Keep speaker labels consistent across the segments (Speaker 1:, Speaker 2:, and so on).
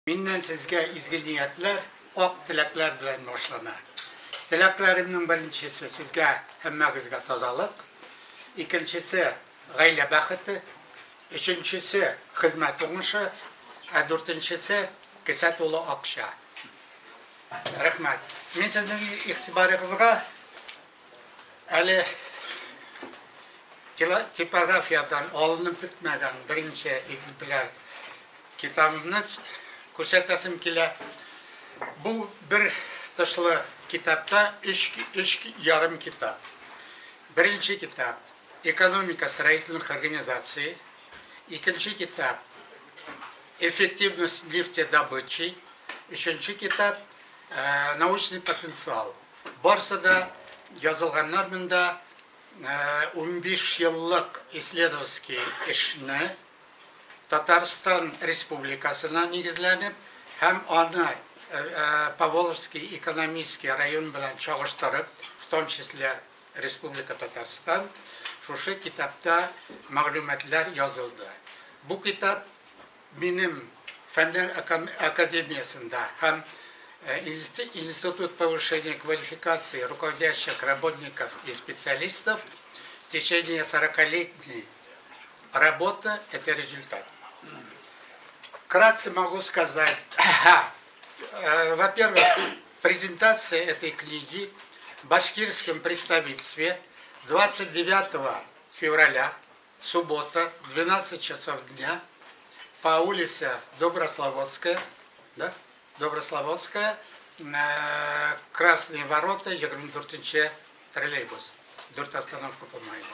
Speaker 1: Minnan sizge izgi niyetler, ok tilekler bilen başlanar. Tileklerimden birincisi sizge hemmegizge tozalık, ikincisi gayle bakıtı, üçüncüsü hizmet olmuşu, dörtüncüsü kısa dolu akşa. Rahmet. Men sizin iktibarınızga Ali tipografiyadan alınıp bitmeden birinci egzemplar kitabını ko'rsatasım kela. Bu bir tashlı kitapta üç yarım kitap. Birinci kitap «Экономика строительных организаций», ikinci kitap «Эффективность нефтедобычи», üçüncü kitap «Научный потенциал». Barısı da yazılganlar 15 yıllık исследовательский işini Tataristan Respublikasına negizlenip hem onu Поволжский экономический район bilen çalıştırıp, в том числе Республика Татарстан, şu kitapta malumatlar yazıldı. Bu kitap benim Fenler Академиясында hem Институт повышения квалификации руководящих работников и специалистов в течение 40-летней работы это результат. Вкратце могу сказать, во-первых, презентация этой книги в башкирском представительстве 29 февраля, суббота, 12 часов дня, по улице Доброславодская, да? Доброславодская, Красные ворота, 24 троллейбус, 4 остановка по-моему.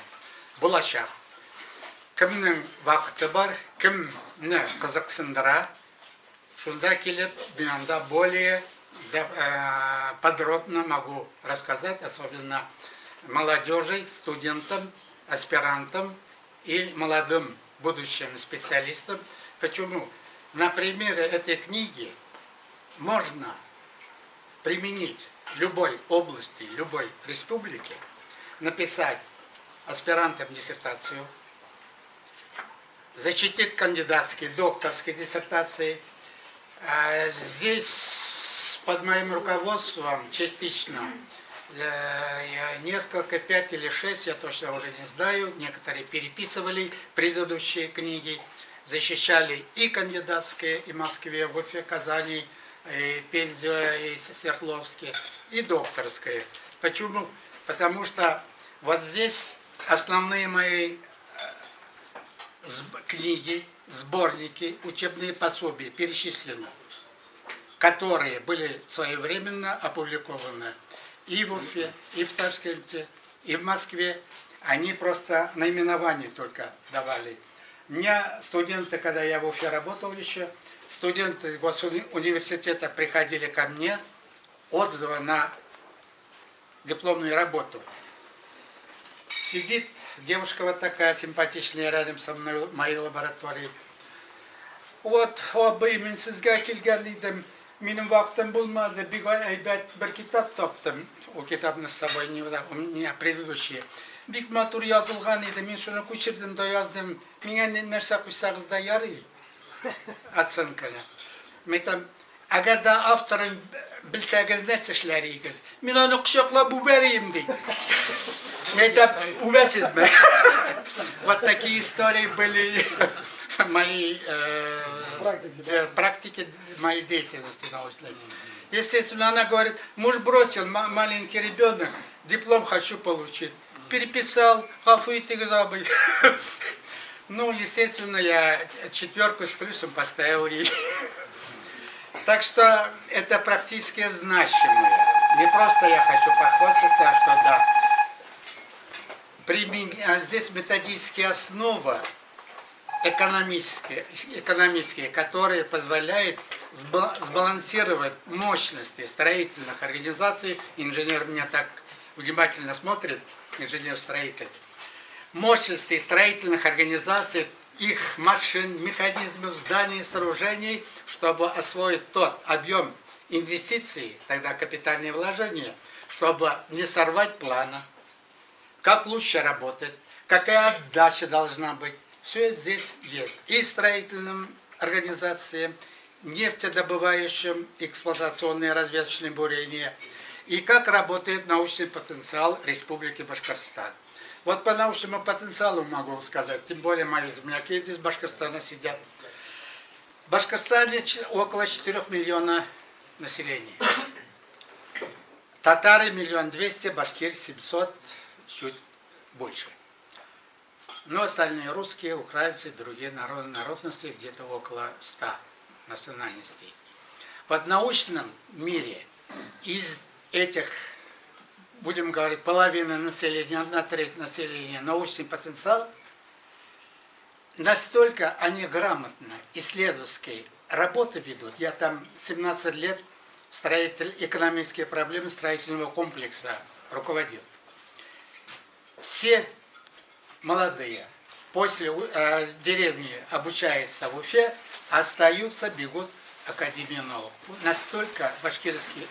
Speaker 1: Булачак. Кімнің вақыты бар, кімні қызықсындыра, шунда келіп, мен более подробно могу рассказать, особенно молодежи, студентам, аспирантам и молодым будущим специалистам. Почему? На примере этой книги можно применить любой области, любой республики, написать аспирантам диссертацию, защитить кандидатские, докторские диссертации. Здесь под моим руководством частично несколько, 5 или 6, я точно уже не знаю, некоторые переписывали предыдущие книги, защищали и кандидатские, и в Москве, в Уфе, Казани, и Пензе, и Свердловске, и докторские. Почему? Потому что вот здесь основные мои книги, сборники, учебные пособия перечислены, которые были своевременно опубликованы и в Уфе, и в Ташкенте, и в Москве. Они просто наименование только давали. Мне студенты, когда я в Уфе работал еще, студенты университета приходили ко мне, отзывы на дипломную работу. Сидит девушка вот такая симпатичная рядом со мной в моей лаборатории. Вот, мен sizge келгенлийдім, менің вақытым болмады, bir kitap taptım. O kitabını с собой не взял, у меня предыдущие. Бик матур yazılgan еді, мен шуны көшірдім да яздым. Меңе нәрсе қойсаңыз да ярый. Оценканы. Мен там, agar da авторын bilsəniz нәрсе эшләрегез, мен аны құшақлап үбәрейім дейді. Это увязано. Вот такие истории были мои практики моей деятельности научной. Естественно, она говорит, муж бросил, маленький ребенок, диплом хочу получить. Переписал, хафуитик забыл. Ну, естественно, я 4 с плюсом поставил ей. Так что это практически значимое. Не просто я хочу похвастаться, а что да. Здесь методические основы экономические, которые позволяют сбалансировать мощности строительных организаций. Инженер меня так внимательно смотрит, инженер-строитель. Мощности строительных организаций, их машин, механизмов, зданий, сооружений, чтобы освоить тот объем инвестиций, тогда капитальные вложения, чтобы не сорвать плана, как лучше работать, какая отдача должна быть. Все здесь есть. И строительным организациям, нефтедобывающем, эксплуатационные разведочные бурения, и как работает научный потенциал Республики Башкортостан. Вот по научному потенциалу могу сказать, тем более мои земляки здесь в Башкортостане сидят. В Башкортостане около 4 миллиона населения. Татары 1 200 000, башкир 700, чуть больше. Но остальные русские, украинцы, другие народности, где-то около 100 национальностей. В научном мире из этих, будем говорить, половина населения, 1/3 населения, научный потенциал, настолько они грамотно исследовательские работы ведут. Я там 17 лет строитель экономические проблемы строительного комплекса руководил. Все молодые после деревни обучаются в Уфе, остаются, бегут в Академию наук. Настолько башкирский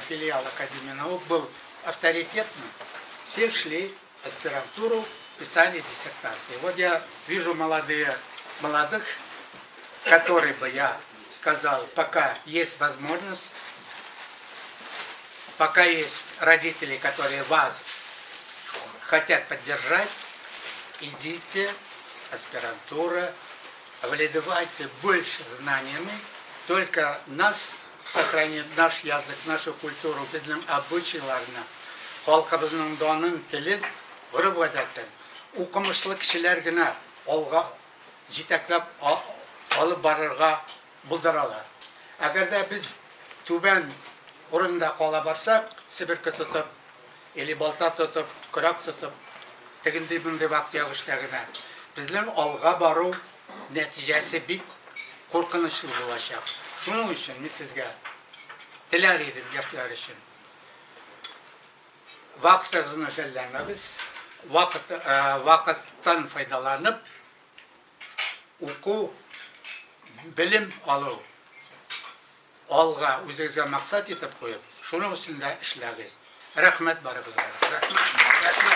Speaker 1: филиал Академии наук был авторитетным. Все шли в аспирантуру, писали диссертации. Вот я вижу молодых, которые бы я сказал, пока есть возможность, пока есть родители, которые вас хотят поддержать, идите, аспирантура, владевайте больше знаниями, только нас сохранит наш язык, нашу культуру, bizning обычайларны, халкыбызның данын, телен үріп укымышлы кешеләр генә алга җитәкләп алып барырга булдыралар. Әгәр дә без түбән урында кала барсак, себерке тотып, или балта тотып, көрәк тотып, тегенди бундай вакыт ягышта гына, безнең алга бару нәтиҗәсе бик куркынычлы булачак. Шуның өчен мин сезгә теләр идем яшьләр өчен. Вакытыгызны жәлләмәгез, вакыттан файдаланып, уку, белем алу, алга үзегезгә максат итеп куеп, шуның өстендә эшләгез. Рәхмәт барыгызга. Рәхмәт.